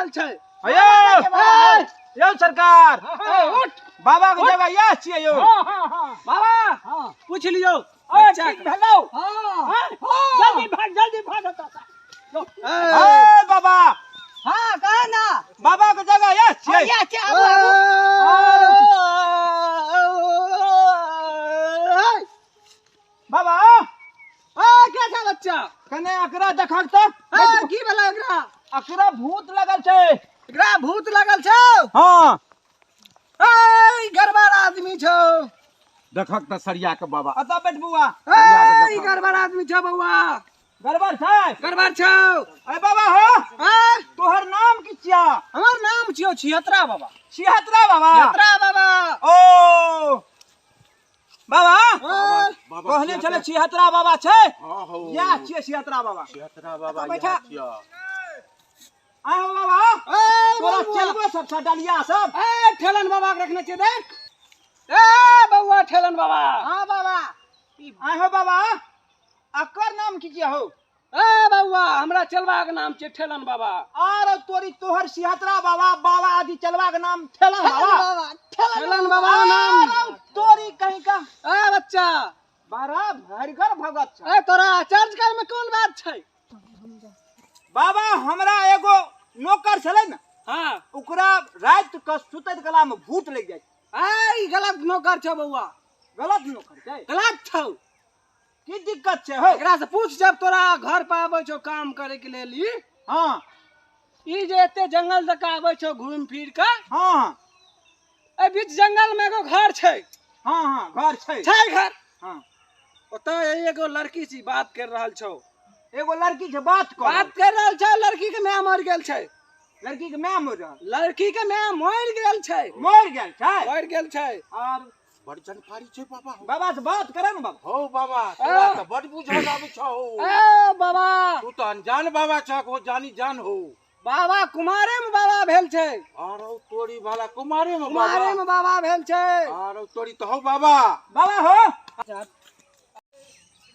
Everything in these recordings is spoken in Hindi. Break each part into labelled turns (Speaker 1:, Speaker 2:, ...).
Speaker 1: रहल छै।
Speaker 2: यो सरकार
Speaker 1: उठ
Speaker 2: बाबा के जगह या छियै यो।
Speaker 1: बाबा पूछ लियो।
Speaker 3: ठीक भेलौ। जल्दी भाग
Speaker 2: ए बाबा
Speaker 3: हाँ कहा ना
Speaker 2: बाबा के जगह या छियै।
Speaker 3: या क्या
Speaker 2: बाबा
Speaker 1: क्या था बच्चा?
Speaker 2: कने अकरा देखक त
Speaker 1: की भेलै एकरा?
Speaker 2: अकरा भूत लगल छै।
Speaker 1: एकरा भूत लगल छौ।
Speaker 2: हां
Speaker 1: गड़बड़ आदमी छौ।
Speaker 2: देखक त सरिया के बाबा अत बैठ बुआ।
Speaker 1: गड़बड़ आदमी छौ बउआ।
Speaker 2: गड़बड़ छै।
Speaker 1: गड़बड़ छौ।
Speaker 2: ए बाबा हो तोहर नाम की छिया?
Speaker 1: हमर नाम छियो छियत्रा बाबा।
Speaker 2: छिहत्रा बाबा।
Speaker 1: छियत्रा बाबा।
Speaker 2: ओ बाबा कहने
Speaker 1: कहले
Speaker 2: चले छिहत्रा बाबा छै। या छियै छिहत्रा बाबा।
Speaker 4: छिहत्रा बाबा
Speaker 3: बैठा।
Speaker 2: आहो बाबा तोरा चलबो सब डालिया सब।
Speaker 1: ठेलन बाबा के रखने छै देख। ए बउआ ठेलन बाबा।
Speaker 3: हाँ बाबा
Speaker 2: आहो बाबा अकर नाम की छिया हो?
Speaker 1: ए बउआ हमरा चलबा के नाम छै ठेलन बाबा।
Speaker 2: और तोरी तोहर छिहत्रा बाबा बाबा आदि चलवा के नाम ठेलन बाबा।
Speaker 1: ठेलन बाबा के नाम।
Speaker 2: और तोरी कहीं का
Speaker 1: ए बच्चा
Speaker 2: बड़ा भयंकर भगत छै।
Speaker 1: ए तोरा चर्च कर में कौन बात छै?
Speaker 2: बाबा हमरा एगो नौकर छले न।
Speaker 1: हां
Speaker 2: ओकरा रात के सुतत कला में भूत लग जाय।
Speaker 1: ए गलत नौकर छौ बउआ।
Speaker 2: गलत नौकर छै।
Speaker 1: गलत छौ।
Speaker 2: की दिक्कत छै हो?
Speaker 1: एकरा से पूछ जब तोरा घर पे आबै छौ काम करे के लिए।
Speaker 2: हां
Speaker 1: ई जे एते जंगल तक आबै छौ घूम फिर के।
Speaker 2: हां
Speaker 1: ए बीच जंगल में एगो घर छै।
Speaker 2: हां घर छै।
Speaker 1: छै घर।
Speaker 2: हां
Speaker 1: ओतय एगो लड़की से बात कर रहल छौ।
Speaker 2: एगो लड़की से बात
Speaker 1: कर रहल छै। लड़की के मां मर गेल छै।
Speaker 2: लड़की के मां मर रहल।
Speaker 1: लड़की के मां मर गेल छै।
Speaker 2: मर गेल छै।
Speaker 1: मर गेल छै।
Speaker 2: और
Speaker 4: बड़ जानकारी छै बाबा।
Speaker 2: बाबा से बात करे न बाबा।
Speaker 4: हो बाबा तोरा त बड़ बुझल आबै छौ।
Speaker 1: ए बाबा
Speaker 4: तू त अनजान बाबा छ को जानी जान हो।
Speaker 1: बाबा कुमारे में बाबा भेल छै।
Speaker 4: आरो तोरी वाला कुमारे में
Speaker 1: कुमारे
Speaker 4: बाबा।
Speaker 1: में बाबा भेल छै।
Speaker 4: आरो तोरी त हो बाबा।
Speaker 2: बाबा हो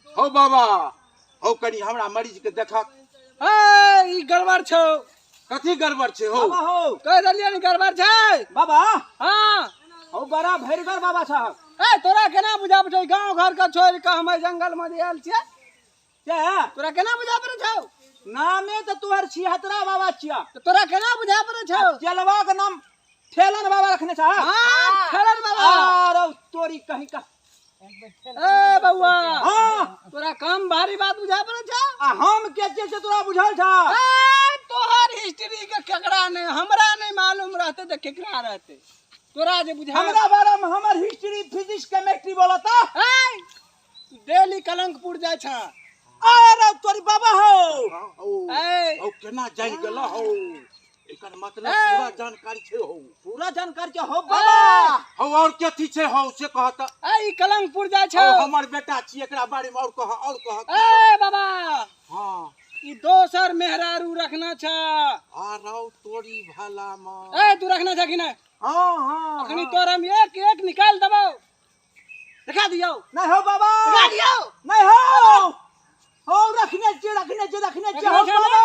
Speaker 4: हो बाबा हो कनी हमरा मरीज के देखक।
Speaker 1: ए ई गड़बड़ छौ।
Speaker 4: कथी गड़बड़ छै हो?
Speaker 2: बाबा हो
Speaker 1: कह देलियै न गड़बड़ छै।
Speaker 2: बाबा
Speaker 1: हां
Speaker 2: हो बड़ा भयंकर बाबा साहब।
Speaker 1: ए तोरा केना बुझा पड़ै गांव घर के छोड़ के हम जंगल में आयल छियै?
Speaker 2: क्या
Speaker 1: तोरा केना बुझा पड़ै छौ?
Speaker 2: नामे तो तोहर छिहत्रा बाबा छिया।
Speaker 1: तो तोरा केना बुझा पड़ै छौ?
Speaker 2: चलवा के नाम ठेलन बाबा रखने छा।
Speaker 1: हां ठेलन बाबा।
Speaker 2: और तोरी कहीं का
Speaker 1: ए बउआ
Speaker 2: हां
Speaker 1: तोरा कम भारी बात बुझा पड़ै छौ?
Speaker 2: आ हम के से तोरा बुझल छा।
Speaker 1: ए तोहर हिस्ट्री के केकरा ने हमरा नहीं मालूम रहते तो केकरा रहते? तोरा जे बुझा
Speaker 2: हमरा बारे में हमर हिस्ट्री फिजिक्स केमिस्ट्री बोलता।
Speaker 1: ए डेली कलंकपुर जाय छा।
Speaker 2: अरे तोरी बाबा हो
Speaker 1: ए
Speaker 4: हो केना जान गेल हो? एकर मतलब पूरा जानकारी छै हो।
Speaker 2: पूरा जानकारी के हो बाबा।
Speaker 4: हो और कथी छै हो से कहत।
Speaker 1: ए कलंकपुर जाय छौ।
Speaker 4: हो हमर बेटा छी एकरा बारे में और कह।
Speaker 1: ए बाबा
Speaker 4: हां
Speaker 1: ई दोसर मेहरारू रखना छा।
Speaker 4: आरो तोरी भाला में
Speaker 1: ए तू रखना छा कि नहीं?
Speaker 2: हां
Speaker 1: अखनी तोर हम एक एक निकाल देबो। दिखा दियो।
Speaker 2: नहीं हो बाबा।
Speaker 1: दिखा दियो।
Speaker 2: नहीं हो रखने के हो बाबा।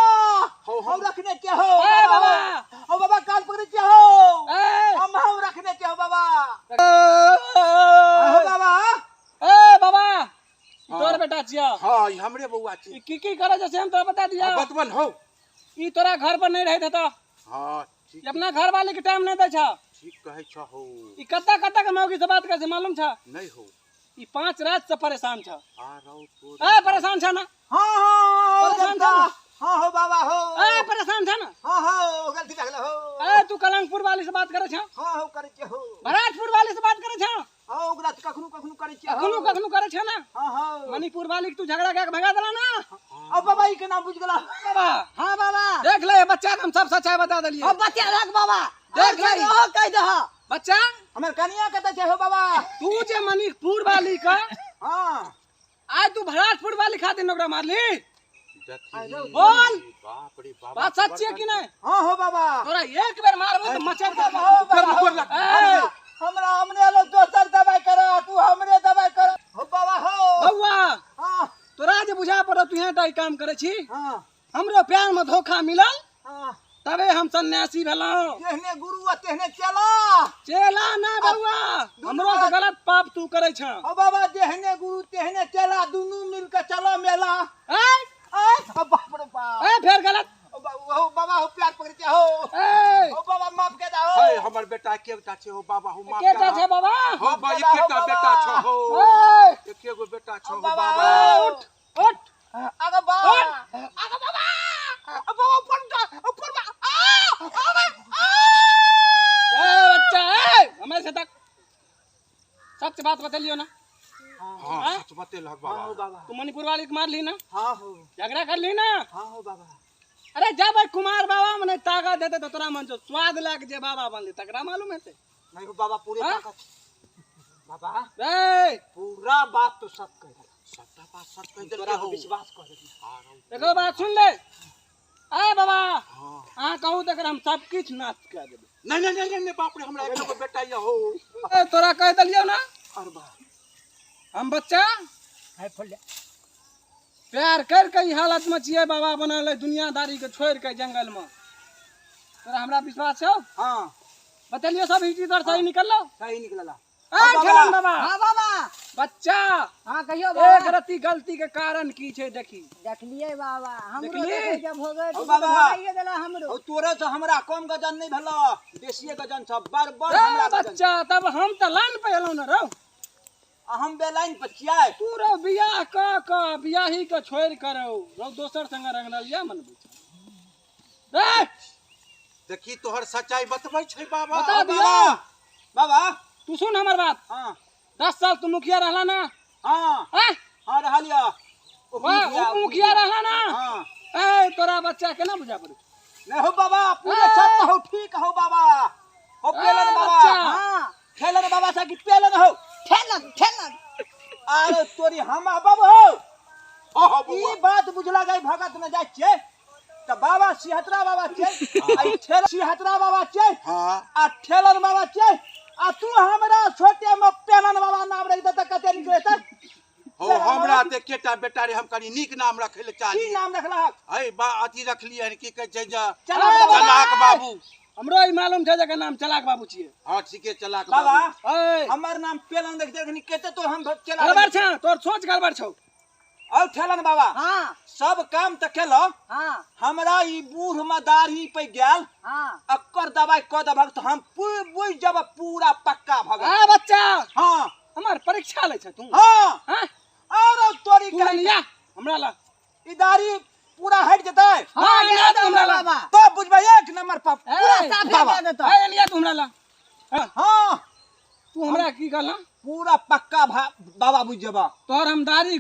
Speaker 2: हो रखने के हो
Speaker 1: ए बाबा।
Speaker 2: हो बाबा कान पकड़े के हो।
Speaker 1: ए
Speaker 2: हम रखने के हो बाबा।
Speaker 1: हो
Speaker 2: बाबा
Speaker 1: ए बाबा तोर बेटा छिया।
Speaker 4: हां ई हमरे बउआ छी।
Speaker 1: की करे जैसे हम तोरा बता दिया।
Speaker 4: बतवन हो।
Speaker 1: ई तोरा घर पर नहीं रहत त।
Speaker 4: हां ठीक
Speaker 1: अपना घर वाले के टाइम नहीं दे छा।
Speaker 4: ठीक कहे छ हो।
Speaker 1: ई कत्ता के मौगी से बात करे मालूम छा?
Speaker 4: नहीं हो।
Speaker 1: ई 5 रात से परेशान छा।
Speaker 4: आरो तोरी
Speaker 1: ए परेशान छा ना?
Speaker 2: हां
Speaker 1: परेशान छा ना?
Speaker 2: हां हो बाबा हो।
Speaker 1: ए परेशान छा ना?
Speaker 2: हां गलती भगल हो।
Speaker 1: ए तू कलंकपुर वाली से बात करे छा?
Speaker 2: हां करे के हो।
Speaker 1: भराटपुर वाली से बात करे छा?
Speaker 2: हां ओकरा कखनु करे के हो।
Speaker 1: कखनु करे छा ना?
Speaker 2: हां
Speaker 1: मणिपुर वाली के तू झगड़ा के भगा देला ना?
Speaker 2: अब बाबा ई के नाम बुझ गेला।
Speaker 1: बाबा
Speaker 3: हाँ बाबा
Speaker 1: देख ले बच्चा के हम सब सच्चाई बता देलिए।
Speaker 3: अब बतिया रख बाबा।
Speaker 1: देख ले
Speaker 3: हो कह दह
Speaker 1: बच्चा
Speaker 2: हमर कनिया कत छे हो बाबा?
Speaker 1: तू जे मणिपुर वाली का
Speaker 2: हां
Speaker 1: आज तू भराटपुर वाली खातिर नौकरा मारली।
Speaker 4: देखी
Speaker 1: बोल
Speaker 4: बाप रे बाप
Speaker 1: बात सच्ची है कि नहीं?
Speaker 2: हां हो बाबा।
Speaker 1: तोरा एक बार मारबो तो मचर दे।
Speaker 2: हो बाबा हमरा हमने लोग दोसर दवाई करा तू हमरे दवाई कर। हो बाबा हो।
Speaker 1: बउआ
Speaker 2: हां
Speaker 1: तोरा जे बुझा पड़ो तू यहाँ काम करे छी।
Speaker 2: हां
Speaker 1: हमरो प्यार में धोखा मिलल।
Speaker 2: हां
Speaker 1: तबे हम सन्यासी भेलौं।
Speaker 2: तेहने गुरु आ तेहने चेला।
Speaker 1: चेला ना बउआ, हमरो से गलत पाप तू करे छ।
Speaker 2: ओ बाबा जेहने गुरु तेहने चेला दुनू मिलके चलो मेला।
Speaker 1: ए
Speaker 2: बाप रे बाप।
Speaker 1: फिर गलत।
Speaker 2: ओ बाबा हो प्यार पकड़ते हो।
Speaker 1: ए
Speaker 2: ओ बाबा माफ के दो।
Speaker 4: हे हमर बेटा केटा छे हो बाबा हो माफ
Speaker 1: केटा
Speaker 4: कर
Speaker 1: छे बाबा?
Speaker 4: हो बा एकेटा बेटा छ हो
Speaker 1: ए
Speaker 4: एकेगो बेटा छ हो
Speaker 2: बाबा
Speaker 4: बाबा
Speaker 1: उठ
Speaker 2: आगे बाबा आगे बाबा बाबा ऊपर
Speaker 1: ए बच्चा हमारे से तक सच बात बतलियो ना।
Speaker 4: हां सच बतेल हो
Speaker 2: हाँ हो
Speaker 4: बाबा
Speaker 2: बाबा।
Speaker 1: तू मणिपुर वाली के मार ली ना,
Speaker 2: हाँ हो
Speaker 1: झगड़ा कर ली ना।
Speaker 2: हाँ हो बाबा।
Speaker 1: अरे जब कुमार बाबा मने ताकत देते तो तोरा मन जो स्वाद लाग जे बाबा बनली तकरा मालूम है।
Speaker 2: नहीं हो बाबा पूरे
Speaker 1: हाँ?
Speaker 2: ताकत। बाबा
Speaker 1: ए
Speaker 2: पूरा बात तो सब कह दे।
Speaker 4: सबटा बात सच कह देल
Speaker 2: तोरा
Speaker 4: हो
Speaker 2: को विश्वास कर दे।
Speaker 1: देखो बात सुन ले। ए बाबा
Speaker 4: हां
Speaker 1: आ कहूं तक हम सब कुछ नाश कर देबे।
Speaker 4: नहीं नहीं नहीं बाप रे हमरा एकेगो बेटा ये हो
Speaker 1: ए तोरा कह दलियो ना
Speaker 2: और बा
Speaker 1: हम बच्चा
Speaker 2: है फल
Speaker 1: प्यार कर के ई हालत में छिए बाबा बनल दुनियादारी के छोड़ के जंगल में। तोरा हमरा विश्वास छौ?
Speaker 2: हाँ
Speaker 1: बतलियो सब ही चीज सही निकललो।
Speaker 2: सही निकलला।
Speaker 1: ए खेलन बाबा
Speaker 3: हाँ बाबा।
Speaker 1: बच्चा
Speaker 3: हाँ कहियो
Speaker 1: एक
Speaker 3: बाबा।
Speaker 1: रत्ती गलती के कारण की छे देखी।
Speaker 3: देखलिए बाबा हमरो
Speaker 1: देखलिए?
Speaker 3: देखे जब हो गए
Speaker 2: ओ
Speaker 3: तो
Speaker 2: बाबा।
Speaker 3: भगाइए देला हमरो।
Speaker 2: ओ तोरे से हमरा कम गजन नहीं भेलो, देशीय गजन सब बराबर
Speaker 1: ए
Speaker 2: हमरा गजन।
Speaker 1: बच्चा तब हम त लाइन पे एलो न रहो।
Speaker 2: हम बेलाइन पर छियै।
Speaker 1: तू रो बियाह का बियाही के छोड़ करो रो दोसर संग रंगल या मन बुझ। ए
Speaker 4: देखी तोहर सच्चाई बतबै छै बाबा
Speaker 1: बता दियो।
Speaker 2: बाबा
Speaker 1: तू सुन हमर बात।
Speaker 2: हाँ
Speaker 1: 10 साल तू मुखिया रहला ना।
Speaker 2: हाँ
Speaker 1: ए
Speaker 2: हाँ रहलिया।
Speaker 1: वाह मुखिया रहला ना।
Speaker 2: हाँ
Speaker 1: ए तोरा बच्चा केना बुझा पड़े?
Speaker 2: नहीं हो बाबा पूरे सत्य हो ठीक हो बाबा। हो पेलन बाबा।
Speaker 1: बच्चा।
Speaker 3: हाँ
Speaker 2: खेलन बाबा से कि पेलन हो।
Speaker 3: ठेलन ठेलन।
Speaker 2: अरे तोरी हम बाबू हो।
Speaker 4: हां
Speaker 2: ई बात बुझला गई भगत में जाय छे त बाबा सिहतरा बाबा छे आ ठेल सिहतरा बाबा छे
Speaker 4: हां
Speaker 2: आ ठेलन बाबा छे आ तू हमरा छोटे में पेलन बाबा नाम रख दे त कते निकले त
Speaker 4: हो हमरा ते केटा बेटा रे हम कनी नीक नाम रखे ले
Speaker 2: की
Speaker 4: चाही
Speaker 2: नाम रखला
Speaker 4: है बा अथी रखलिए की कह छै जा
Speaker 2: चलाक
Speaker 4: चलाक बाबू
Speaker 1: हमरो ई मालूम छै जकर नाम चलाक बाबू छिए।
Speaker 4: हां ठीके चलाक
Speaker 2: बाबा
Speaker 4: बाबू
Speaker 1: ए
Speaker 2: हमर नाम पेलन देख देखनी केते तो हम चला
Speaker 1: गड़बड़ छ तोर सोच गड़बड़ छौ।
Speaker 2: और ठेलन बाबा
Speaker 3: हाँ
Speaker 2: सब काम त केलो
Speaker 3: हाँ
Speaker 2: हमरा ई बूढ़ में दाढ़ी पे गेल
Speaker 3: हाँ।
Speaker 2: अक्कर दवाई क दभक तो हम बुझ जब पूरा पक्का भगत।
Speaker 1: ए बच्चा
Speaker 2: हाँ
Speaker 1: हमार परीक्षा ले छ तू।
Speaker 2: हाँ
Speaker 1: हां
Speaker 2: और तोरी
Speaker 1: तू लिया हमरा ला।
Speaker 2: ई दाढ़ी पूरा हट जतै
Speaker 1: हां लिया तू हमरा ला।
Speaker 3: बाबा
Speaker 2: तो बुझबै एक नंबर पर
Speaker 3: पूरा
Speaker 1: ए,
Speaker 3: साफ
Speaker 2: बाबा।
Speaker 3: कर देतो।
Speaker 1: ए लिया तू हमरा ला। हां
Speaker 2: हाँ
Speaker 1: तू हमरा की कहला?
Speaker 2: पूरा पक्का बाबा बुझ जबा।
Speaker 1: तोर हम दाढ़ी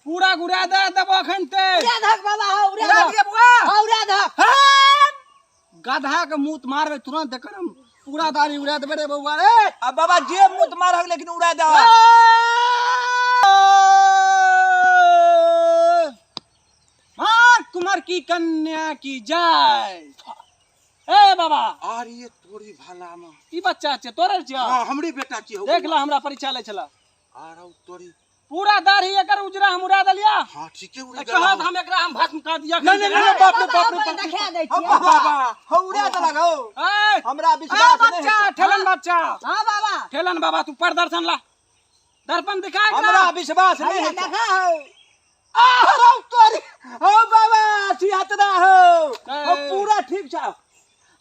Speaker 1: पूरा गुरा दे देबो अखन ते।
Speaker 3: उड़ा धक बाबा हो उड़ा
Speaker 1: उड़ा
Speaker 3: धक।
Speaker 1: दिया बुआ।
Speaker 3: हाँ उड़ा धक।
Speaker 1: गधा के मुंह मारबे तुरंत एकर हम पूरा दाढ़ी उड़ा देबे रे बउआ रे।
Speaker 2: अब बाबा जे मुत मारक लेकिन उड़ा दे।
Speaker 1: मार कुमार की कन्या की जय। ए बाबा
Speaker 4: आर ये तोरी भाला में
Speaker 1: ई बच्चा छे तोरे छे।
Speaker 4: हां हमरे बेटा छी हो
Speaker 1: देख ला हमरा परीक्षा ले छला
Speaker 4: आर तोरी
Speaker 1: पूरा दाढ़ी एकर उजरा हम उड़ा दलिया।
Speaker 4: हां ठीके उड़ी
Speaker 1: कहत हम एकरा हम भस्म कर दिया।
Speaker 4: नहीं, नहीं, नहीं, बाप रे, बाप रे,
Speaker 3: बाबा
Speaker 4: बाप रे।
Speaker 3: देखा दे
Speaker 2: हो
Speaker 3: छियै।
Speaker 2: बाबा हो उड़ा दे लगो
Speaker 1: ए
Speaker 2: हमरा विश्वास नहीं
Speaker 1: बच्चा
Speaker 2: है।
Speaker 1: ठेलन बच्चा
Speaker 3: हाँ बाबा।
Speaker 1: ठेलन बाबा तू प्रदर्शन ला दर्पण दिखा एकरा।
Speaker 2: हमरा विश्वास नहीं
Speaker 3: भैया
Speaker 2: है।
Speaker 3: देखा हो।
Speaker 2: हो तोरी हो बाबा सिहतरा हो हो
Speaker 1: ए।
Speaker 2: पूरा ठीक छ।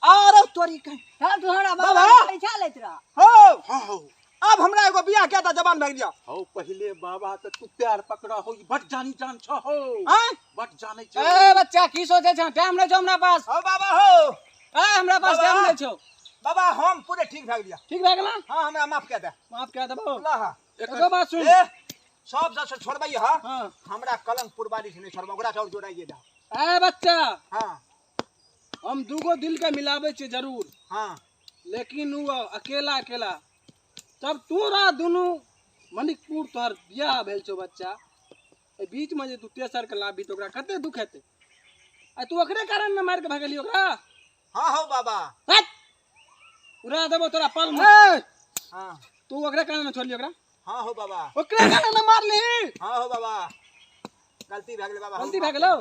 Speaker 2: और तोरी कह
Speaker 3: तब तू हमरा बाबा
Speaker 2: बाबा।
Speaker 3: परीक्षा लेत रह।
Speaker 2: हो
Speaker 4: हां हो
Speaker 2: अब हमरा एगो बियाह के ता जवान भग दिया।
Speaker 4: हो पहले बाबा त तू प्यार पकड़ा हो बट जानी जान छ हो
Speaker 2: हां
Speaker 4: बट जाने छ
Speaker 1: ए बच्चा की सोचे छ? टाइम ले छौ हमरा पास।
Speaker 2: हो बाबा हो
Speaker 1: ए हमरा पास
Speaker 2: बाबा।
Speaker 1: टाइम ले छौ।
Speaker 2: बाबा हम पूरे ठीक भग दिया।
Speaker 1: ठीक भए गेला?
Speaker 2: हाँ हमरा माफ कर दे।
Speaker 1: माफ कह देबो।
Speaker 2: अल्लाह
Speaker 1: एगो बात सुन।
Speaker 2: ए सब से छोड़बै ह
Speaker 1: हां
Speaker 2: हमरा कलंक पुरबारी से नहीं छोड़ब ओकरा से और जोड़ाइए दा।
Speaker 1: ए बच्चा
Speaker 2: हां
Speaker 1: हम दूगो दिल के मिलाबे छे जरूर
Speaker 2: हां
Speaker 1: लेकिन वो अकेला अकेला तब तोरा दुनू मणिपुर तोहर बियाह भेल छौ बच्चा ए बीच में जे तू तेसर के लाभी तो ओकरा कते दुख हेते। आ तू ओकरे कारण न मार के भगली ओकरा।
Speaker 2: हां हो बाबा
Speaker 1: हट उड़ा देबो तोरा पल में।
Speaker 2: हां
Speaker 1: तू ओकरे कारण न छोड़ली ओकरा।
Speaker 2: हां हो बाबा
Speaker 1: ओकरे कारण न मारली।
Speaker 2: हां हो बाबा गलती भग गेलै बाबा।
Speaker 1: गलती भए गेलो।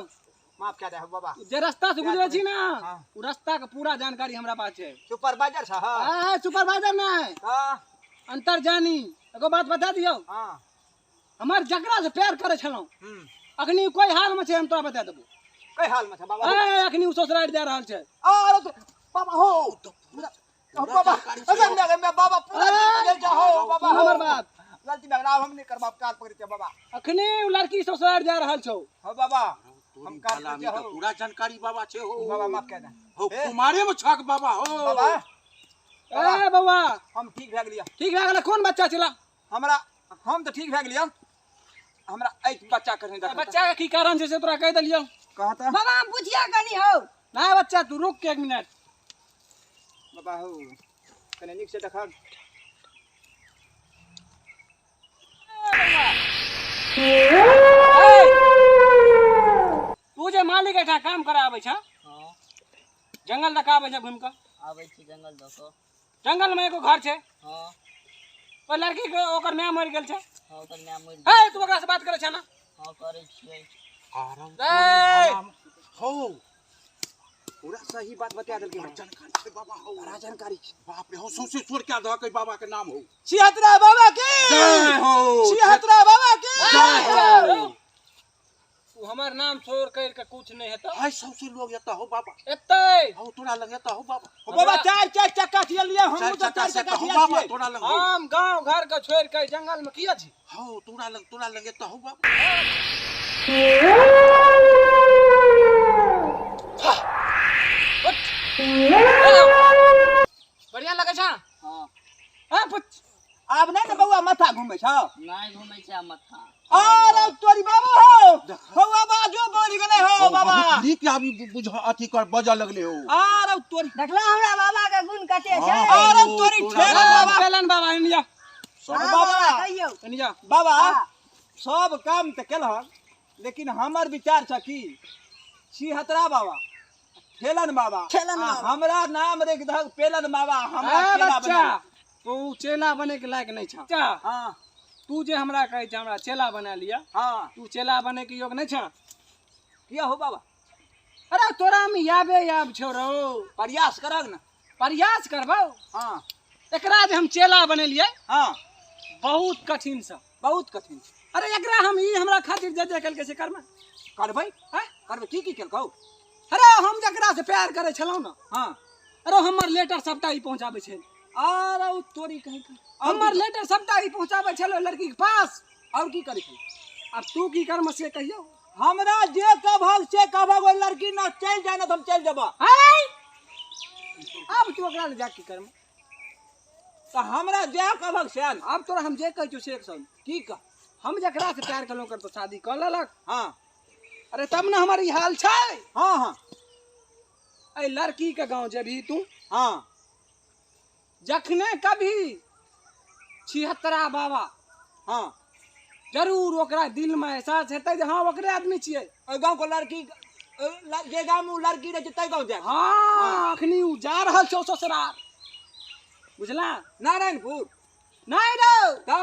Speaker 2: माफ कह दे हो बाबा
Speaker 1: जे रास्ता से गुजरे छी ना
Speaker 2: हाँ।
Speaker 1: उ रास्ता के पूरा जानकारी हमरा पास है।
Speaker 2: सुपरवाइजर छ हां
Speaker 1: हां सुपरवाइजर नहीं
Speaker 2: हां
Speaker 1: अंतर जानी एगो बात बता दियो
Speaker 2: हां
Speaker 1: हमार जकरा से प्यार करे छलौ अखनी कोई हाल में छै हम तोरा बता देबो।
Speaker 2: कई हाल में छ बाबा
Speaker 1: अखनी उ ससुराल जा रहल छै।
Speaker 2: अरे तो बाबा हो बाबा अगर मैं बाबा पूरा ले जा हो बाबा
Speaker 1: हमर बात
Speaker 2: गलती में हम नहीं करबा कार पकड़ते बाबा
Speaker 1: अखनी उ लड़की ससुराल जा रहल छौ।
Speaker 2: हो बाबा
Speaker 4: हम काला में तो पूरा जानकारी बाबा छे हो
Speaker 2: बाबा माफ कह दे
Speaker 4: हो कुमारे में छक बाबा हो
Speaker 2: बाबा
Speaker 1: ए बउआ
Speaker 2: हम ठीक भए गेलिया
Speaker 1: ठीक भए गेल कोन बच्चा छला
Speaker 2: हमरा हम तो ठीक भए गेलिया हमरा एक बच्चा करने दे
Speaker 1: बच्चा के की कारण छै से तोरा कह देलियो।
Speaker 2: कहा था
Speaker 3: बाबा हम पूछिया कनी हो
Speaker 1: ना बच्चा तू रुक के 1 मिनट
Speaker 2: बाबा हो कने निक से देखा
Speaker 1: तू जे मालिक एठा काम करे आबै छ
Speaker 3: हां
Speaker 1: जंगल तक आबै छ घूम के
Speaker 3: आबै छी जंगल दको
Speaker 1: जंगल में एगो घर छै
Speaker 3: हां
Speaker 1: पर लड़की के ओकर माय मर गेल छै।
Speaker 3: हां ओकर नाम मर
Speaker 1: ए तू ओकरा से बात करे छ ना
Speaker 3: हां करे छियै
Speaker 1: ए
Speaker 4: हो
Speaker 2: पूरा सही बात बता देलके
Speaker 4: जानकारी छे बाबा हो
Speaker 2: बड़ा जानकारी छै
Speaker 4: बाप रे हो सौसे छोड़ के ध के बाबा के नाम हो
Speaker 2: छिहत्तरा बाबा की
Speaker 4: जय हो
Speaker 2: छिहत्तरा बाबा की
Speaker 4: जय हो
Speaker 1: तू हमर नाम छोड़ कर के कुछ नहीं हेतो
Speaker 4: हाय सौसे लोग एता हो बाबा
Speaker 1: एतै
Speaker 4: हो तोरा लग एता हो बाबा
Speaker 2: हो बाबा चार चक्का छिए लिए हम
Speaker 4: चार
Speaker 2: तो
Speaker 4: चक्का
Speaker 2: चार
Speaker 4: से
Speaker 2: चक्का
Speaker 4: हो
Speaker 2: छिए
Speaker 4: बाबा तोरा लग हो
Speaker 1: हम गांव घर के छोड़ के जंगल में किया छी
Speaker 4: हो तोरा लग एता हो बाबा
Speaker 1: बढ़िया लगे छ।
Speaker 3: हां
Speaker 1: हां पुछ
Speaker 2: अब नहीं ना बउआ माथा घूमे छ
Speaker 3: नहीं घूमै छै मथा
Speaker 2: अरे तोरी बाबा हो हो बाबा जो बोल गेले हो बाबा
Speaker 4: नीक आबी बुझ अथी कर बजा लगले हो
Speaker 2: अरे तोरी
Speaker 3: देखला हमरा बाबा के गुण कते छै
Speaker 2: अरे तोरी ठेला बाबा
Speaker 1: पेलन बाबा इंडिया
Speaker 2: बाबा
Speaker 3: कहियो
Speaker 1: इंडिया
Speaker 2: बाबा सब काम तो केलहन लेकिन हमर विचार छ कि छिहत्तरा बाबा ठेलन बाबा
Speaker 3: ठेलन बाबा।
Speaker 2: हमरा नाम रेख दहक पेलन बाबा हमरा
Speaker 1: ए
Speaker 2: चेला
Speaker 1: बच्चा
Speaker 2: बना
Speaker 1: तू चेला बने के लायक नहीं छ। बच्चा
Speaker 2: हां
Speaker 1: तू जे हमरा कहे छ हमरा चेला बना लिया
Speaker 2: हां
Speaker 1: तू चेला बने के योग नहीं छ।
Speaker 2: किया हो बाबा
Speaker 1: अरे तोरा में याबे याब छोरो
Speaker 2: प्रयास करग ना
Speaker 1: प्रयास करबो
Speaker 2: हां
Speaker 1: एकरा जे हम चेला बने लिए
Speaker 2: हां
Speaker 1: बहुत कठिन से
Speaker 2: बहुत कठिन
Speaker 1: अरे एकरा हम ई हमरा खातिर जे कल के से करमे
Speaker 2: करबै
Speaker 1: हैं
Speaker 2: करबै की केलकौ
Speaker 1: अरे हम जकरा से प्यार करे छलौ ना
Speaker 2: हां
Speaker 1: अरे हमर लेटर सबटा ई पहुंचाबे छै
Speaker 2: अरे तोरी कहीं
Speaker 1: हमर लेटर सबटा ई पहुंचाबे छलो लड़की के पास।
Speaker 2: और की करै छै
Speaker 1: अब तू की कर्म से कहियो
Speaker 2: हमरा जे कहब से कहब ओइ लड़की ना चल जाए ना तो हम चल जबा
Speaker 1: हाय अब तू ओकरा ले जा की कर्म
Speaker 2: तो हमरा जे कहब से
Speaker 1: अब तोरा हम जे कहै छौ से सुन
Speaker 2: की कह
Speaker 1: हम जकरा से प्यार करलो कर तो शादी कर लेलक
Speaker 2: हां
Speaker 1: अरे तब ना हमारी हाल छै।
Speaker 2: हां हां
Speaker 1: ए लड़की के गांव जेबी तू
Speaker 2: हां
Speaker 1: जखने कभी छिहत्तरा बाबा
Speaker 2: हां
Speaker 1: जरूर ओकरा दिल में एहसास हेतै जे हाँ ओकरे आदमी छियै।
Speaker 2: ओइ गांव को लड़की जे गांव में लड़की रहे छै तै गांव जाए
Speaker 1: हाँ अखनी उ जा रहल छौ ससुराल बुझला
Speaker 2: नारायणपुर
Speaker 1: नहीं रो
Speaker 2: का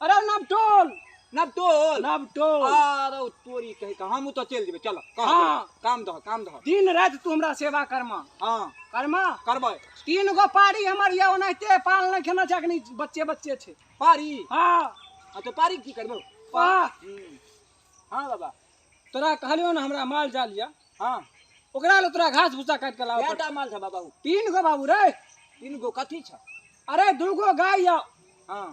Speaker 1: अरे नबटोल
Speaker 2: नबटोल
Speaker 1: नबटोल
Speaker 2: अरे तोरी कहि का हम तो चल जेबे चलो
Speaker 1: हाँ।
Speaker 2: काम दह
Speaker 1: दिन रात तू हमरा सेवा करमा
Speaker 2: हां
Speaker 1: करमा
Speaker 2: करबै
Speaker 1: 3 गो पारी हमर ये ओनाहिते पाल नहीं खेना छै अखनी बच्चे छै।
Speaker 2: पारी
Speaker 1: हाँ
Speaker 2: हां तो पारी की करबो हां बाबा
Speaker 1: तोरा कहलियो ना हमरा माल जाल या
Speaker 2: हां
Speaker 1: ओकरा ले तोरा घास भूसा काट के लाओ
Speaker 2: बेटा माल छ बाबा
Speaker 1: 3 गो बाबू रे
Speaker 2: 3 गो कथी छ
Speaker 1: अरे 2 गो गाय या
Speaker 2: हां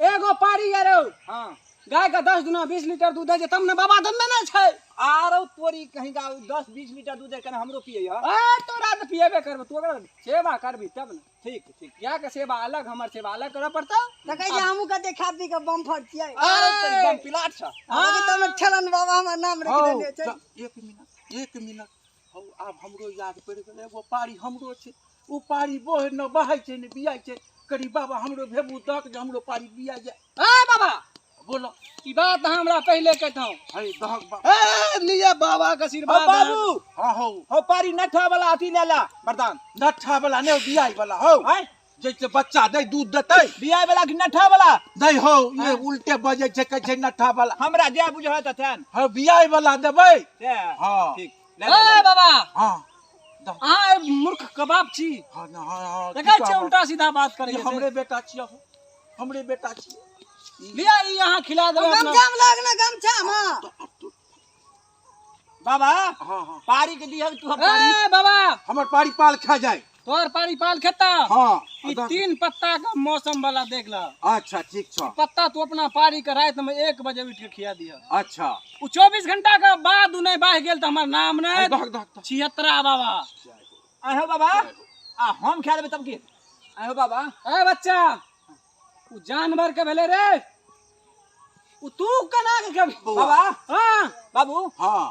Speaker 1: एगो पारी या रो
Speaker 2: हां
Speaker 1: गाय का 10 दुना 20 लीटर दूध है जे तब ने बाबा दम में नहीं छै।
Speaker 2: आरो तोरी कहीं का 10-20 लीटर दूध कने हमरो पिए या
Speaker 1: ए तोरा तो पिएबे करब तू अगर सेवा करबी तब न
Speaker 2: ठीक
Speaker 1: या के सेवा अलग हमर सेवा अलग करे पड़ता
Speaker 3: त कहै छै हमहु कते खा पी के बम फट छियै
Speaker 2: आरो तोरी बम पिलाट छ
Speaker 3: अरे तमे ठेलन बाबा हमर नाम रख देने छै।
Speaker 4: एक मिनट हो आब हमरो याद पड़ गेल एगो पारी हमरो छै उ पारी बोह न बहै छै न बियाय छै करी बाबा हमरो भेबू दक जे हमरो पारी बिया जाय
Speaker 1: ए बाबा
Speaker 4: बोलो
Speaker 1: ई बात हमरा पहले कहथौ
Speaker 4: हई दहक बाबा
Speaker 1: ए लिया बाबा का आशीर्वाद
Speaker 2: बाबू
Speaker 4: हां हो
Speaker 2: हो पारी नठा वाला अथी लेला वरदान
Speaker 4: नठा वाला ने बियाय वाला हो
Speaker 2: हैं
Speaker 4: जैसे बच्चा दे दूध देते
Speaker 2: बियाह वाला कि नठा वाला
Speaker 4: नहीं हो ये उल्टे बजे छे कहे छे नठा वाला
Speaker 2: हमरा जे बुझत थन
Speaker 4: हाँ बियाह वाला देबै हाँ
Speaker 2: ठीक
Speaker 1: ए बाबा
Speaker 4: हाँ
Speaker 1: अहाँ मूर्ख कबाब छी
Speaker 4: हाँ ना हाँ हाँ
Speaker 1: देखै छियै उल्टा सीधा बात करै
Speaker 4: ये
Speaker 1: छै
Speaker 4: हमरे बेटा छियै हमरे बेटा छियै
Speaker 1: लिया ई अहाँ खिला देबै अपना
Speaker 3: गमछा में लाग ना गमछा में
Speaker 2: बाबा
Speaker 4: हाँ हाँ
Speaker 2: पारी के दिह तू पारी
Speaker 1: ए बाबा
Speaker 4: हमर पारी पाल खा जाए
Speaker 1: तोहर पारी पाल खेता
Speaker 4: हाँ
Speaker 1: ई 3 पत्ता का मौसम वाला देख ल
Speaker 4: अच्छा ठीक छ
Speaker 1: पत्ता तू अपना पारी के रात में 1 बजे उठ के खिया दिया
Speaker 4: अच्छा
Speaker 1: उ 24 घंटा के बाद उ नहीं बाह गेल त हमर नाम नहीं
Speaker 4: धक धक
Speaker 1: छिहत्तरा बाबा
Speaker 2: आहो बाबा आ हम खा लेबै तब की आहो बाबा
Speaker 1: ए बच्चा उ जानवर के भेले रे उ तू कना के
Speaker 2: बाबा
Speaker 1: हां
Speaker 2: बाबू
Speaker 4: हाँ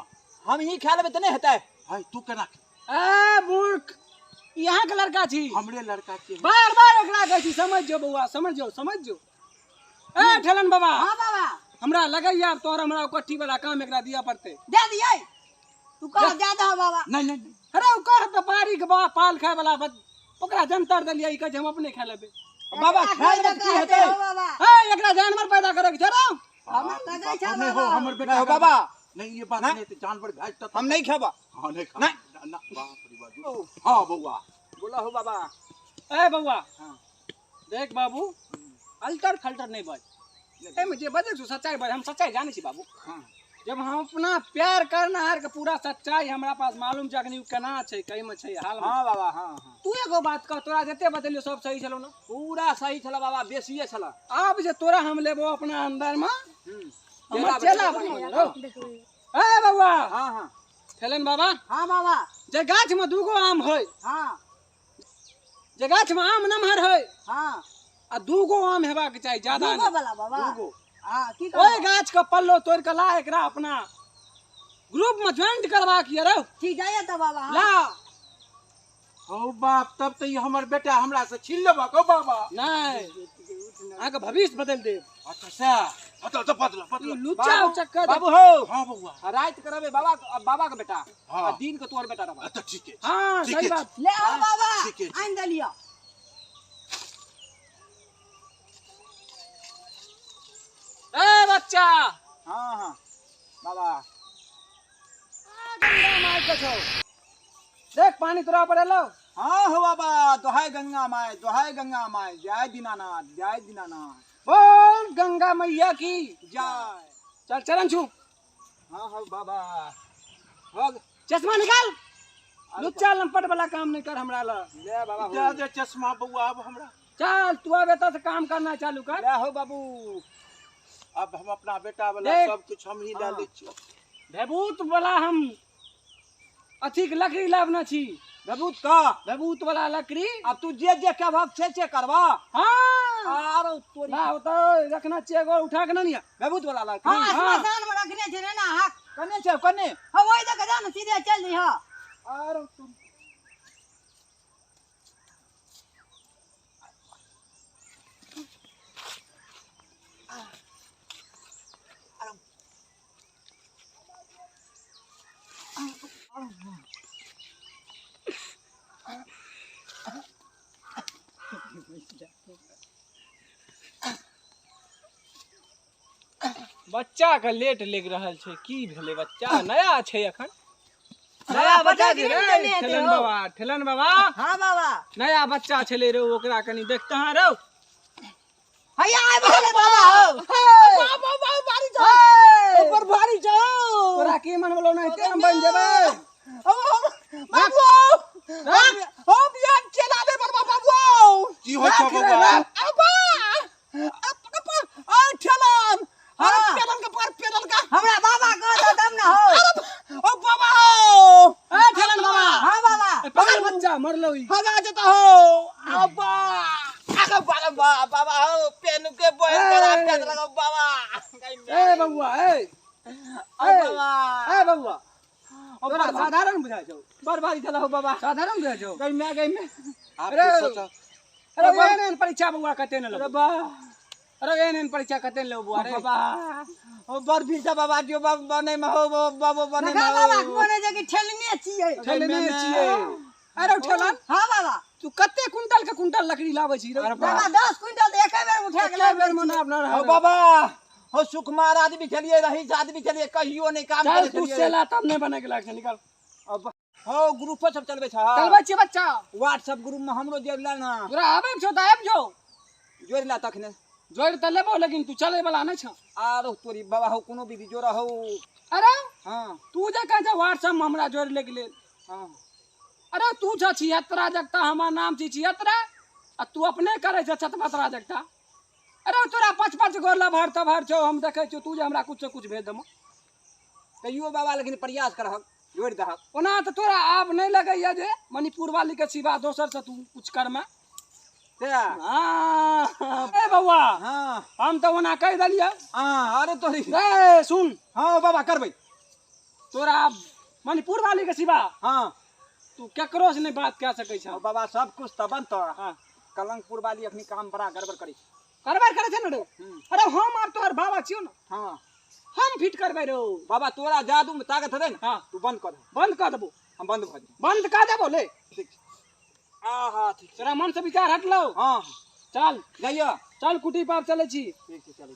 Speaker 2: हम ही खा लेबै त नहीं हेतै
Speaker 4: हाय तू केना
Speaker 1: ए मूर्ख यहाँ के लड़का छी
Speaker 4: हमरे लड़का छियै
Speaker 1: बार बार एकरा कहै छी समझ जो बउआ समझ जो ए ठेलन बाबा
Speaker 3: हां बाबा
Speaker 1: हमरा लगैया तोर हमरा कोठी वाला काम एकरा दिया पड़ते
Speaker 3: दे दियै तू कह दे दे बाबा
Speaker 4: नहीं नहीं
Speaker 1: अरे उ कह त पारी के पाल खाय वाला ओकरा जंतर देलियै ई कह हम अपने खा लेबै
Speaker 2: बाबा खा लेबै की हेतै
Speaker 3: बाबा
Speaker 1: ए एकरा जानवर पैदा करे के छोड़ो
Speaker 3: हमरा लगै छै
Speaker 4: नहीं हो
Speaker 3: बाबा
Speaker 4: हमर बेटा
Speaker 2: हो बाबा
Speaker 4: नहीं ये बात
Speaker 2: ना?
Speaker 4: नहीं तो जानवर भेज तक
Speaker 2: हम नहीं खाबा
Speaker 4: हाँ नहीं खा
Speaker 2: नहीं।
Speaker 4: ना बाप रे बाप हाँ बउआ
Speaker 2: बोला हो बाबा
Speaker 1: ए बउआ
Speaker 2: हाँ।
Speaker 1: देख बाबू अल्टर खल्टर नहीं बज ए में जे बजे तू सच्चाई बज हम सच्चाई जाने छी बाबू
Speaker 2: हाँ
Speaker 1: जब हम अपना प्यार करना हर के पूरा सच्चाई हमरा पास मालूम छै अखनी केना छै कई में छै हाल में
Speaker 2: हाँ बाबा हाँ हाँ
Speaker 1: तू एगो बात कह तोरा जते बतेलियो सब सही छलो ना
Speaker 2: पूरा सही छला बाबा बेसिए छला
Speaker 1: अब जे तोरा हम लेबो अपना अंदर में
Speaker 2: चेला
Speaker 1: हमर चेला
Speaker 2: बन
Speaker 1: बन
Speaker 2: जाओ।
Speaker 1: जाओ ए बउआ
Speaker 2: हाँ हाँ
Speaker 1: ठेलन बाबा
Speaker 3: हां बाबा
Speaker 1: जे गाछ में दूगो आम होय
Speaker 3: हां
Speaker 1: जे गाछ में आम नमहर होय
Speaker 3: हां
Speaker 1: आ दूगो आम हेबाक चाही ज्यादा
Speaker 3: दूगो
Speaker 1: नहीं
Speaker 3: वाला बाबा
Speaker 1: दूगो
Speaker 3: हां की
Speaker 1: ओए
Speaker 3: कर
Speaker 1: गाछ के पल्लो तोड़ के ला एकरा अपना ग्रुप में ज्वाइन करबाक ये रौ
Speaker 3: ठीक जाइए तो बाबा हाँ।
Speaker 1: ला
Speaker 4: हो बाप तब तो ये हमर बेटा हमरा से छीन लेबा को बाबा
Speaker 1: नहीं आगे भविष्य बदल दे
Speaker 4: अच्छा सा पतला पतला
Speaker 1: ई लुच्चा चक्कर
Speaker 2: बाबू हो
Speaker 4: हाँ बउआ
Speaker 2: रात करबे बाबा बाबा के बेटा
Speaker 4: हाँ।
Speaker 2: आ दिन के तोहर बेटा रहा
Speaker 4: अच्छा ठीक है
Speaker 1: हाँ
Speaker 4: ठीक
Speaker 1: सही
Speaker 4: है।
Speaker 1: बात
Speaker 3: ले आओ बाबा
Speaker 4: ठीक है।
Speaker 3: आइन दलिया
Speaker 1: ए बच्चा
Speaker 2: हाँ हाँ बाबा
Speaker 1: गंगा माय के छौ देख पानी तोरा पर एलो
Speaker 2: हाँ हो बाबा दोहाई गंगा माय जय दीनानाथ
Speaker 1: बोल गंगा मैया की
Speaker 2: जय
Speaker 1: चल चरण छू
Speaker 2: हाँ हो बाबा हो
Speaker 1: चश्मा निकाल लुच्चा लंपट वाला काम नहीं कर हमरा ला
Speaker 2: ले बाबा
Speaker 4: दे
Speaker 2: हो
Speaker 4: दे चश्मा बउआ अब हमरा
Speaker 1: चल तू अब एता से काम करना चालू कर
Speaker 2: ले हो बाबू
Speaker 4: अब हम अपना बेटा वाला
Speaker 1: देख।
Speaker 4: सब कुछ हम ही ले ले छियै
Speaker 1: भभूत वाला हम अथी के लकड़ी लावना छी
Speaker 2: भभूत का
Speaker 1: भभूत वाला लकड़ी
Speaker 2: अब तू जे जे कहब से करवा
Speaker 1: हाँ
Speaker 2: आरो तोरी
Speaker 1: ला तो रखना चाहिए एगो उठा के ना निया
Speaker 2: भभूत वाला लग
Speaker 3: हाँ
Speaker 1: हाँ।
Speaker 3: स्मशान में रखने छे ना हाँ
Speaker 2: कने छै कने
Speaker 3: हाँ वही तक जा ना सीधे चल दी हाँ
Speaker 1: आरो तू बच्चा का लेट लेग रहल छै की भेले बच्चा नया छै एखन नया बच्चा
Speaker 3: पता
Speaker 1: जे
Speaker 3: नहीं
Speaker 1: रे
Speaker 3: चले
Speaker 1: ठेलन
Speaker 3: हो।
Speaker 1: बाबा ठेलन बाबा
Speaker 3: हाँ बाबा
Speaker 1: नया बच्चा छले रे ओकरा कनी देखता हां रो
Speaker 3: हैया आए बोले बाबा
Speaker 1: बाबा बाबा बारी जा ऊपर भारी जा तोरा की मन बोलो नहीं ते हम बन जेबे
Speaker 3: बाबू
Speaker 1: हम यार चलावे पर बाबू
Speaker 4: की हो छ बउआ
Speaker 1: अबा आ ठेलन
Speaker 3: हाँ।
Speaker 1: पेलन का पर पेलन का
Speaker 3: हमरा बाबा कह दो तब ना हो
Speaker 1: ओ बाबा ए ठेलन बाबा
Speaker 3: हाँ बाबा
Speaker 1: पकड़ बच्चा मर लो ई
Speaker 2: भगा जता हो अब्बा आगा बाबा बाबा हो पेन के बोल करा के लगा बाबा
Speaker 1: ए बउआ ए
Speaker 2: बाबा
Speaker 1: ए बउआ तोरा साधारण बुझाय छौ बर्बादी चला हो बाबा साधारण बुझाय छौ
Speaker 2: गई में
Speaker 4: आप
Speaker 1: अरे।
Speaker 4: सोचा
Speaker 1: अरे एनन परीक्षा बउआ कते न
Speaker 2: अरे
Speaker 1: लो
Speaker 2: बा
Speaker 1: अरे एनन परीक्षा कते न लो बुआ रे
Speaker 2: बाबा ओ बर्फी से बाबा जो बने में हो बाबू बने में
Speaker 3: लगा बाबा
Speaker 2: हो
Speaker 3: कोने जगह ठेलने छिए
Speaker 1: ठेलने छिए अरे उठेलन
Speaker 3: हाँ बाबा
Speaker 1: तू कते कुंटल के कुंटल लकड़ी लावे छी रे
Speaker 3: बाबा 10 क्विंटल एक बेर उठा के
Speaker 1: एके बेर में ना अपना
Speaker 2: हो बाबा हो सुकुमार आदमी चलिए रहीस आदमी चलिए कहियो नहीं काम
Speaker 1: चल
Speaker 2: करे
Speaker 1: तू
Speaker 2: चलिए।
Speaker 1: सेला तब नहीं बने के लाग निकल
Speaker 2: अब हो ग्रुप सब चलबे छ
Speaker 1: चलबै छी बच्चा
Speaker 2: व्हाट्सएप ग्रुप में हमरो जोड़ला ना
Speaker 1: तोरा आबै छौ त आबि जो
Speaker 2: जोड़ला तखने
Speaker 1: जोड़ त लेबो लेकिन तू चले वाला नहीं छ
Speaker 2: आरो तोरी बाबा हो कोनो भी जोड़ा हो।
Speaker 1: अरे
Speaker 2: हां
Speaker 1: तू जे कह जा व्हाट्सएप में हमरा जोड़ ले के लेल
Speaker 2: हां
Speaker 1: अरे तू छ छिहत्तरा जगता हमर नाम छी छिहत्तरा आ तू अपने करे छ छतपतरा जगता। अरे तोरा 5-5 गो लभर तभर छौ हम देखे छौ तू जे हमरा कुछ से कुछ भेज दम
Speaker 2: तैयो बाबा लेकिन प्रयास करहक जोड़ दहक।
Speaker 1: ओना तो तोरा आब नहीं लगैया जे मणिपुर वाली के सिवा दोसर से तू कुछ कर में
Speaker 2: ते
Speaker 1: हाँ ए बउआ
Speaker 2: हां
Speaker 1: हम तो ओना कह दिलिया
Speaker 2: हां अरे तोरी
Speaker 1: ए सुन
Speaker 2: हां बाबा करबै
Speaker 1: तोरा मणिपुर वाली के सिवा
Speaker 2: हां
Speaker 1: तू केकरो से नहीं बात कह सकै छ।
Speaker 2: बाबा सब कुछ त बनत
Speaker 1: हाँ
Speaker 2: कलंकपुर वाली अपनी काम बड़ा गड़बड़ करी।
Speaker 1: करबार करे छ न रे अरे हम आब तोहर बाबा छियो न
Speaker 2: हां
Speaker 1: हम फिट करबै रो
Speaker 2: बाबा तोरा जादू में ताकत है ना
Speaker 1: हाँ
Speaker 2: तू बंद कर
Speaker 1: बंद कर देबो
Speaker 2: हम बंद कर
Speaker 1: बंद कर देबो ले
Speaker 2: ठीक आहा ठीक
Speaker 1: तेरा मन से विचार हटलो
Speaker 2: हां
Speaker 1: चल
Speaker 2: जाइयो
Speaker 1: चल कुटी पार चले छी
Speaker 2: ठीक है चलो